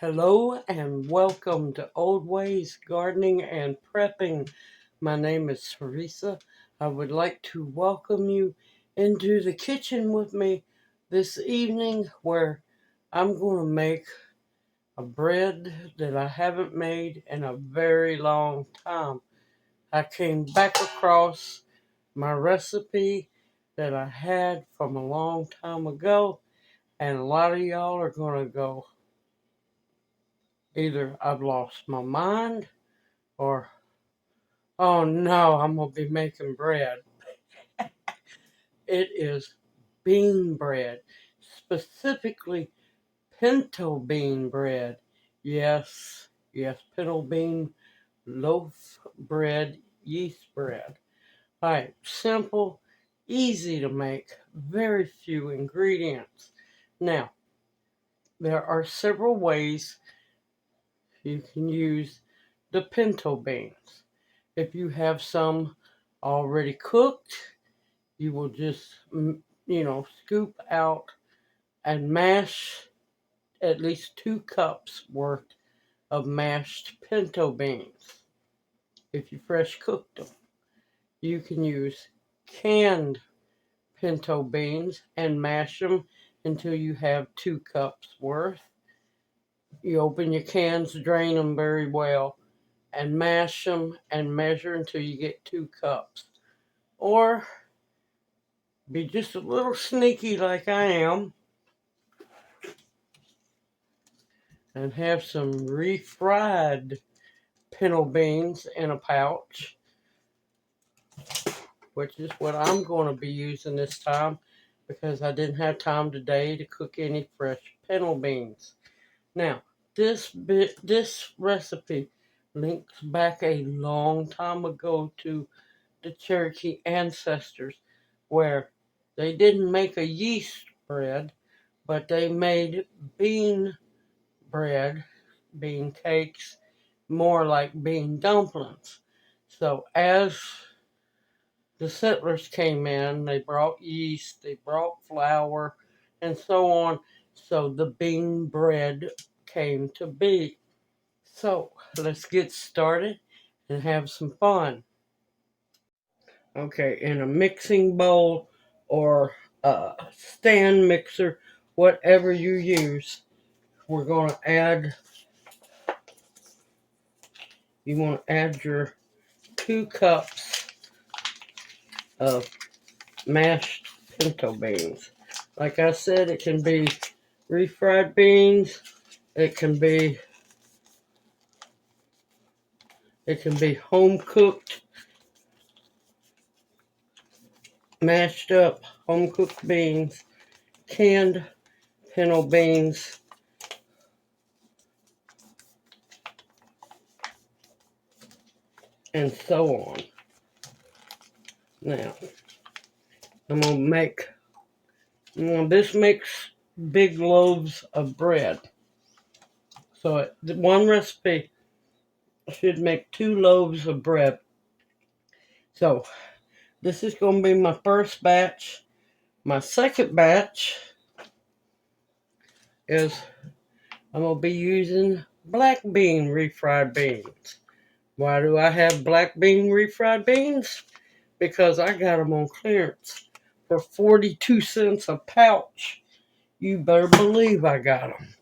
Hello and welcome to Old Ways Gardening and Prepping. My name is Teresa. I would like to welcome you into the kitchen with me this evening where I'm going to make a bread that I haven't made in a very long time. I came back across my recipe that I had from a long time ago, and a lot of y'all are going to go, either I've lost my mind or, oh no, I'm going to be making bread. It is bean bread, specifically pinto bean bread. Yes, pinto bean loaf bread, yeast bread. All right, simple, easy to make, very few ingredients. Now, there are several ways you can use the pinto beans. If you have some already cooked, you will just, scoop out and mash at least 2 cups worth of mashed pinto beans. If you fresh cooked them, you can use canned pinto beans and mash them until you have 2 cups worth. You open your cans, drain them very well, and mash them and measure until you get 2 cups. Or be just a little sneaky like I am and have some refried pinto beans in a pouch, which is what I'm going to be using this time because I didn't have time today to cook any fresh pinto beans. Now, this recipe links back a long time ago to the Cherokee ancestors, where they didn't make a yeast bread, but they made bean bread, bean cakes, more like bean dumplings. So as the settlers came in, they brought yeast, they brought flour, and so on. So the bean bread came to be. So let's get started and have some fun. Okay, in a mixing bowl or a stand mixer, whatever you use, we're going to add, you want to add your 2 cups of mashed pinto beans. Like I said, it can be refried beans, it can be home cooked, mashed up home cooked beans, canned pinto beans, and so on. Now, this makes big loaves of bread. So one recipe should make 2 loaves of bread. So this is going to be my first batch. My second batch is I'm going to be using black bean refried beans. Why do I have black bean refried beans? Because I got them on clearance for 42 cents a pouch. You better believe I got them.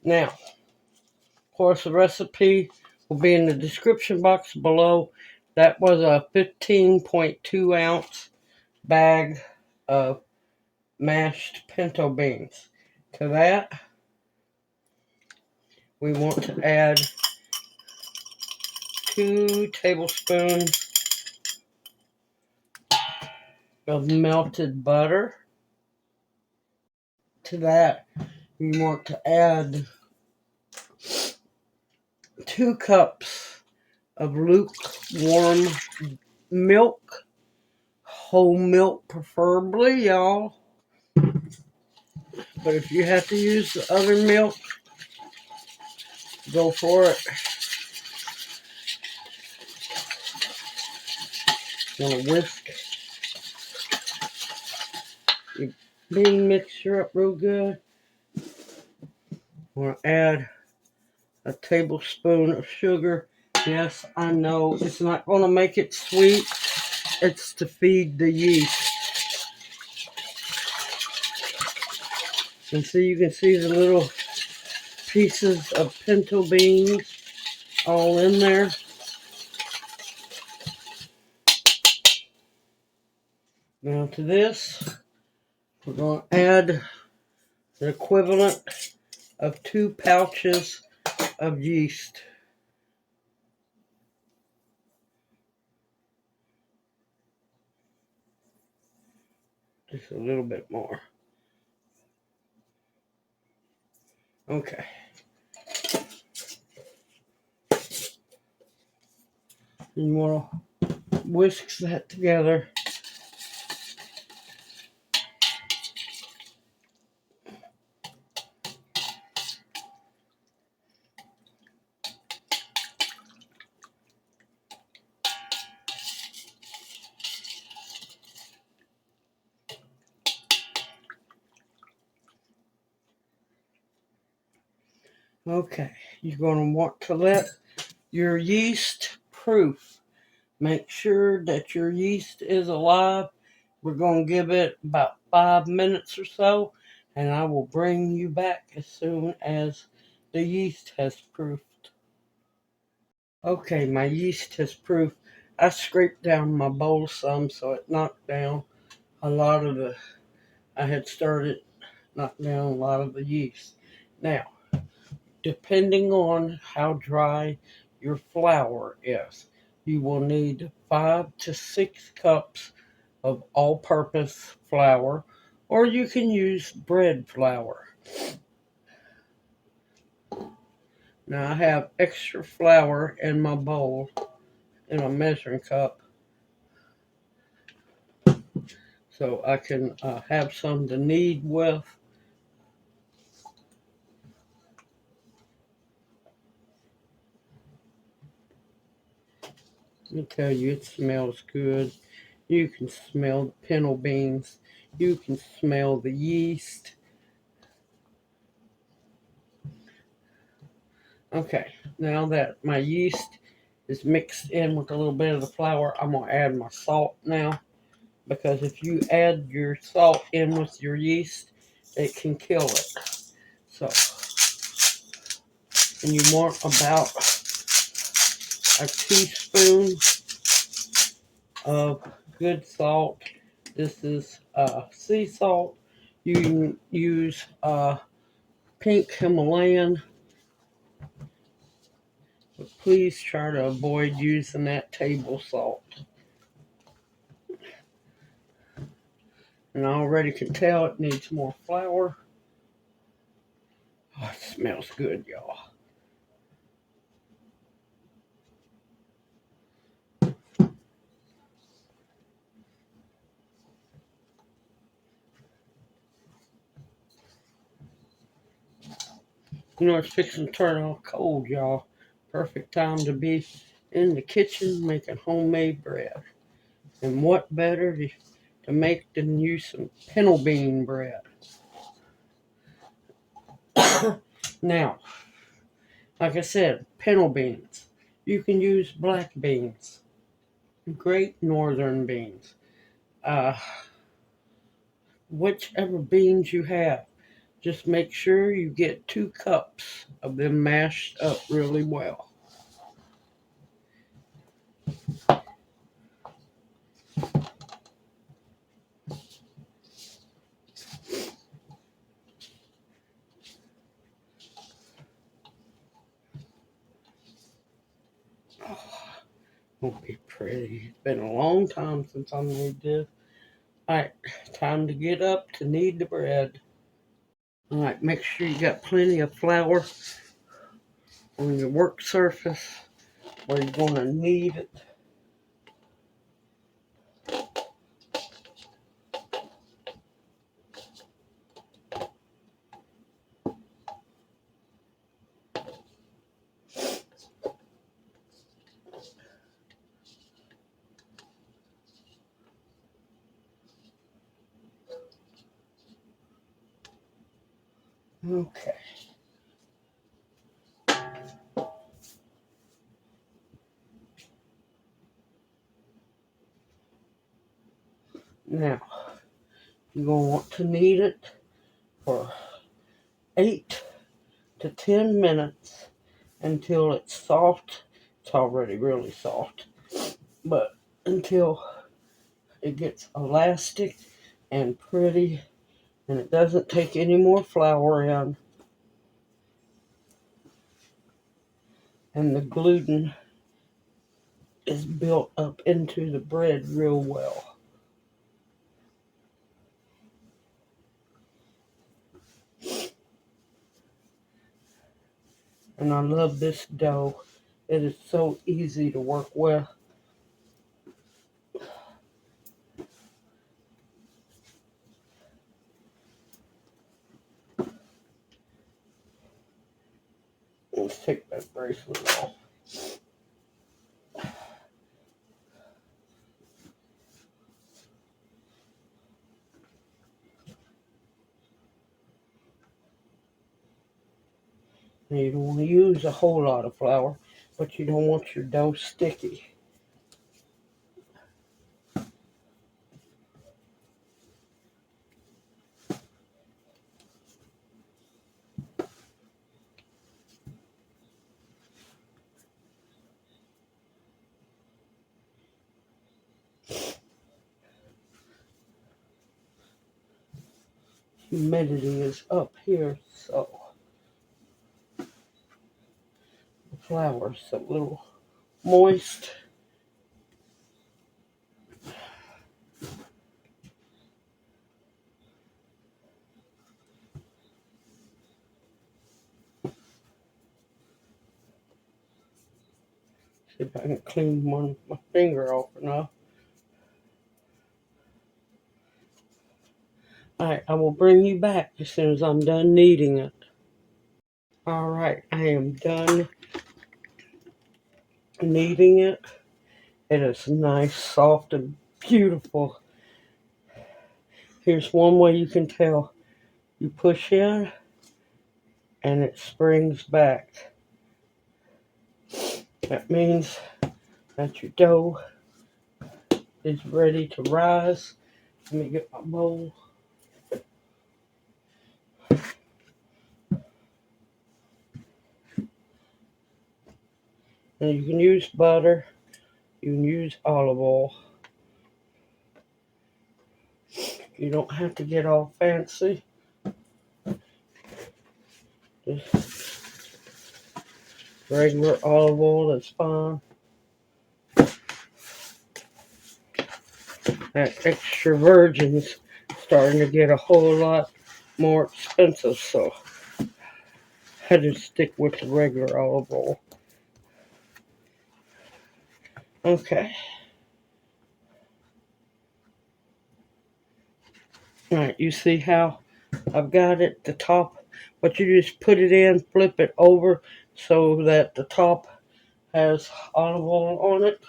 Now, of course, the recipe will be in the description box below. That was a 15.2 ounce bag of mashed pinto beans. To that, we want to add 2 tablespoons of melted butter. To that, we want to add 2 cups of lukewarm milk, whole milk preferably, y'all. But if you have to use the other milk, go for it. Want to whisk your bean mixture up real good. Want to add a tablespoon of sugar. Yes, I know it's not going to make it sweet. It's to feed the yeast. And so you can see the little pieces of pinto beans all in there. Now to this, we're going to add the equivalent of 2 pouches of yeast. Just a little bit more. Okay. And you want to whisk that together. Okay, you're going to want to let your yeast proof. Make sure that your yeast is alive. We're going to give it about 5 minutes or so, and I will bring you back as soon as the yeast has proofed. Okay, my yeast has proofed. I scraped down my bowl some, so it knocked down a lot of the, I had started knocking down a lot of the yeast. Now, depending on how dry your flour is, you will need 5 to 6 cups of all-purpose flour, or you can use bread flour. Now I have extra flour in my bowl in a measuring cup, so I can have some to knead with. Let me tell you, it smells good. You can smell the pinto beans. You can smell the yeast. Okay, now that my yeast is mixed in with a little bit of the flour, I'm going to add my salt now. Because if you add your salt in with your yeast, it can kill it. So, and you want about a teaspoon of good salt. This is sea salt. You can use pink Himalayan, but please try to avoid using that table salt. And I already can tell it needs more flour. Oh, it smells good, y'all. You know, it's fixing to turn out cold, y'all. Perfect time to be in the kitchen making homemade bread. And what better to make than use some pinto bean bread? Now, like I said, pinto beans. You can use black beans, great northern beans, uh, whichever beans you have. Just make sure you get 2 cups of them mashed up really well. Oh, won't be pretty. It's been a long time since I made this. Alright, time to get up to knead the bread. Alright, make sure you got plenty of flour on your work surface where you're going to knead it. Okay. Now, you're going to want to knead it for 8 to 10 minutes until it's soft. It's already really soft, but until it gets elastic and pretty and it doesn't take any more flour in and the gluten is built up into the bread real well. And I love this dough. It is so easy to work with. Let's take that bracelet off. And you don't want to use a whole lot of flour, but you don't want your dough sticky. Humidity is up here, so the flour's a little moist. See if I can clean my finger off enough. Alright, I will bring you back as soon as I'm done kneading it. Alright, I am done kneading it. It is nice, soft, and beautiful. Here's one way you can tell. You push in and it springs back. That means that your dough is ready to rise. Let me get my bowl. And you can use butter. You can use olive oil. You don't have to get all fancy. Just regular olive oil is fine. That extra virgin's starting to get a whole lot more expensive, so I just stick with the regular olive oil. Okay. Alright, you see how I've got it at the top, but you just put it in, flip it over so that the top has olive oil on it.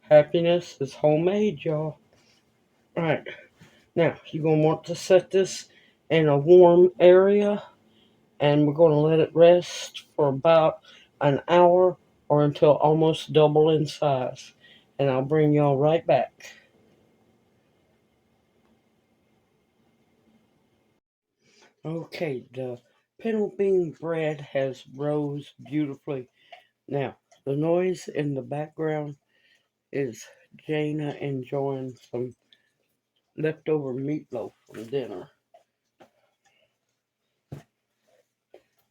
Happiness is homemade, y'all. Alright, now you're going to want to set this in a warm area, and we're going to let it rest for about an hour or until almost double in size. And I'll bring y'all right back. Okay, the pinto bean bread has rose beautifully. Now, the noise in the background is Jana enjoying some leftover meatloaf from dinner.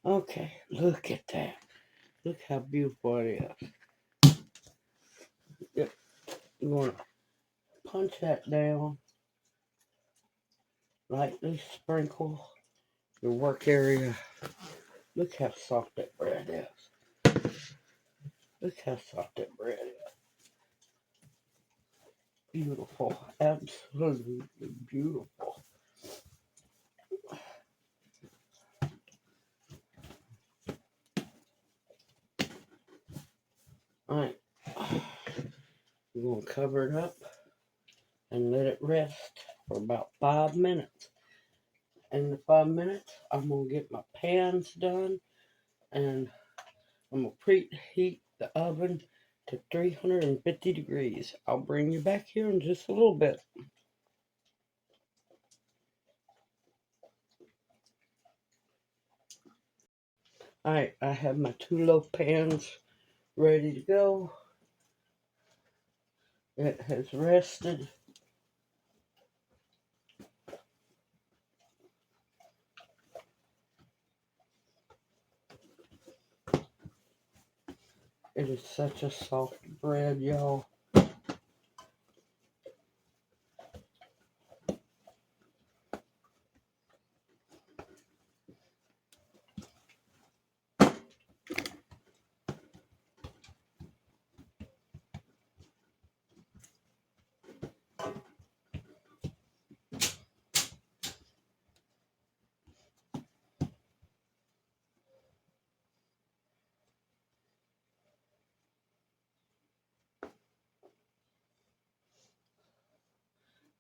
Okay, look at that. Look how beautiful it is. Yep, you're going to punch that down, lightly sprinkle your work area. Look how soft that bread is. Look how soft that bread is. Beautiful. Absolutely beautiful. Alright. You're going to cover it up and let it rest for about 5 minutes. In the 5 minutes, I'm going to get my pans done, and I'm going to preheat the oven to 350 degrees. I'll bring you back here in just a little bit. Alright, I have my 2 loaf pans ready to go. It has rested. It is such a soft bread, y'all.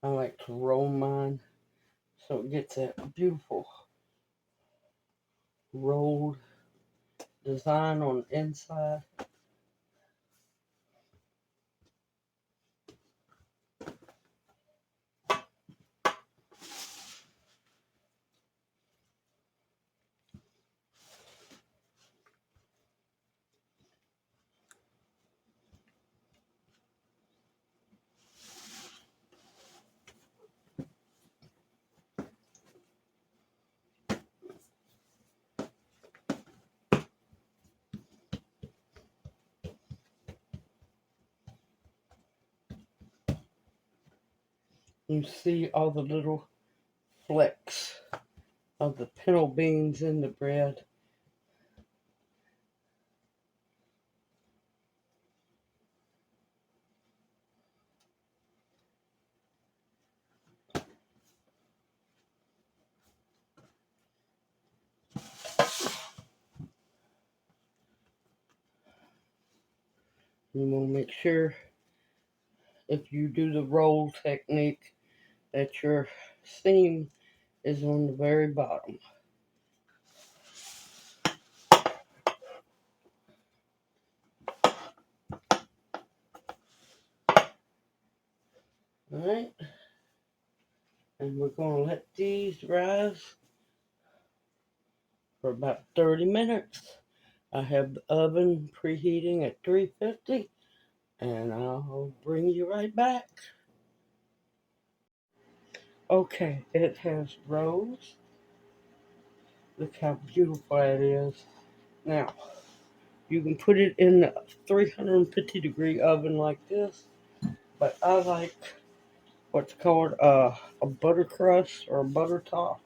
I like to roll mine so it gets that beautiful rolled design on the inside. You see all the little flecks of the pinto beans in the bread. You want to make sure if you do the roll technique that your seam is on the very bottom. Alright, and we're going to let these rise for about 30 minutes. I have the oven preheating at 350, and I'll bring you right back. Okay, it has rose. Look how beautiful it is. Now, you can put it in the 350 degree oven like this, but I like what's called a butter crust or a butter top.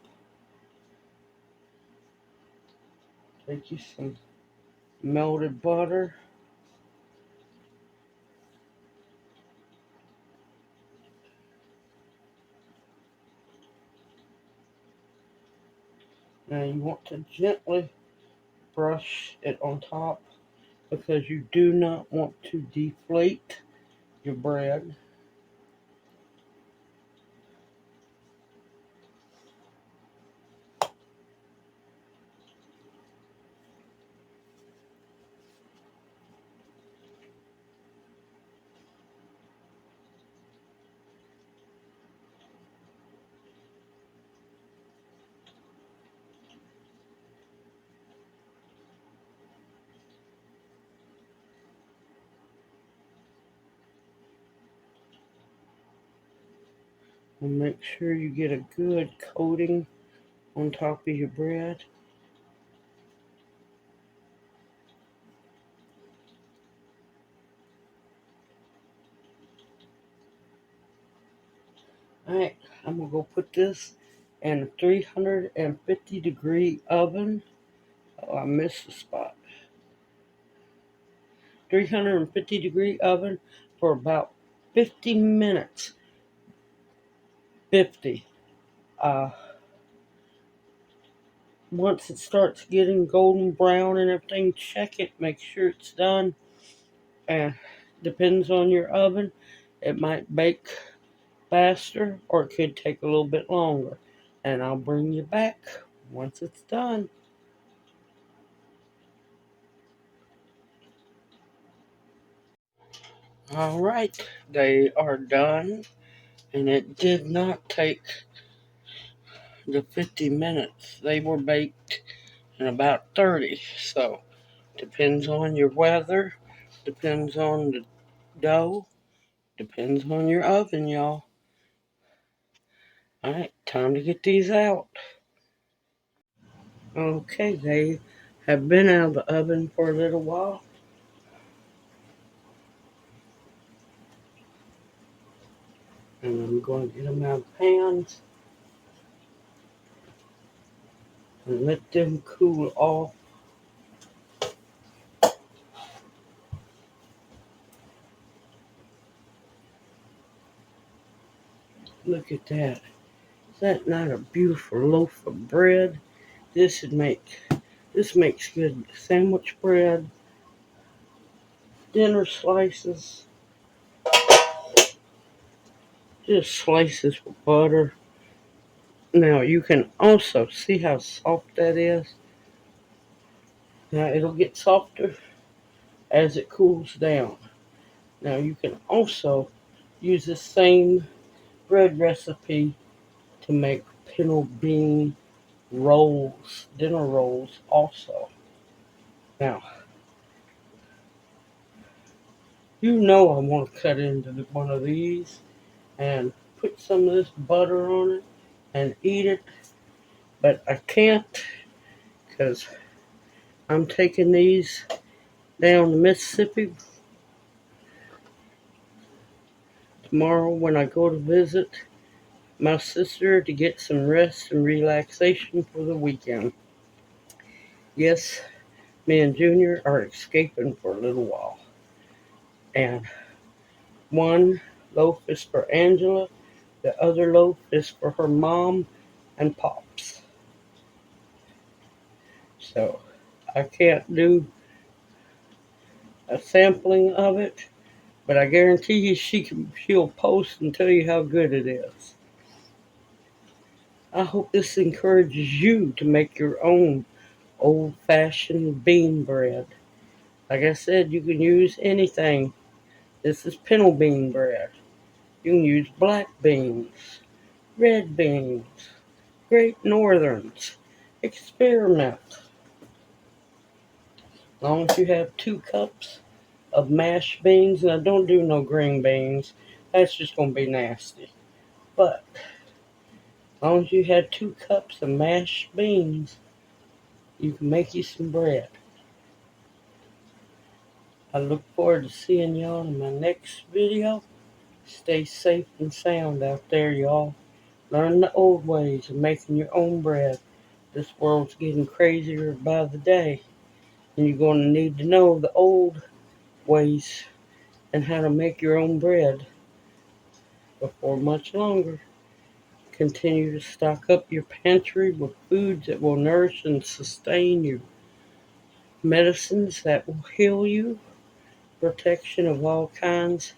Take you some melted butter. Now you want to gently brush it on top because you do not want to deflate your bread. And make sure you get a good coating on top of your bread. Alright, I'm going to go put this in a 350 degree oven. Oh, I missed the spot. 350 degree oven for about 50 minutes. 50. Uh, Once it starts getting golden brown and everything, check it, make sure it's done. And depends on your oven. It might bake faster or it could take a little bit longer. And I'll bring you back once it's done. All right, they are done, and it did not take the 50 minutes. They were baked in about 30. So, depends on your weather, depends on the dough, depends on your oven, y'all. All right, time to get these out. Okay, they have been out of the oven for a little while. And I'm going to get them out of pans and let them cool off. Look at that. Is that not a beautiful loaf of bread? This makes good sandwich bread, dinner slices, just slices with butter. Now you can also see how soft that is. Now it'll get softer as it cools down. Now you can also use the same bread recipe to make pinto bean rolls, dinner rolls also. Now, you know I want to cut into one of these and put some of this butter on it and eat it, but I can't because I'm taking these down to Mississippi tomorrow when I go to visit my sister to get some rest and relaxation for the weekend. Yes, me and Junior are escaping for a little while. And one loaf is for Angela, the other loaf is for her mom and pops. So I can't do a sampling of it, but I guarantee you she'll post and tell you how good it is. I hope this encourages you to make your own old-fashioned bean bread. Like I said, you can use anything. This is pinto bean bread. You can use black beans, red beans, Great Northerns. Experiment. As long as you have 2 cups of mashed beans, and I don't do no green beans. That's just going to be nasty. But as long as you have 2 cups of mashed beans, you can make you some bread. I look forward to seeing y'all in my next video. Stay safe and sound out there, y'all. Learn the old ways of making your own bread. This world's getting crazier by the day, and you're going to need to know the old ways and how to make your own bread before much longer. Continue to stock up your pantry with foods that will nourish and sustain you, medicines that will heal you, protection of all kinds,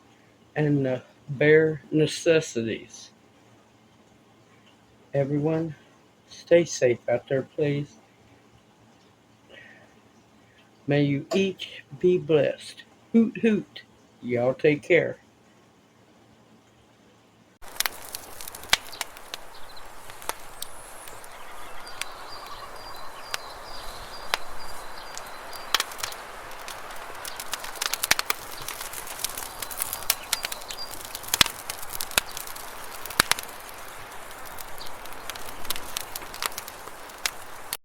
and the bare necessities. Everyone, stay safe out there, please. May you each be blessed. Hoot, hoot. Y'all take care.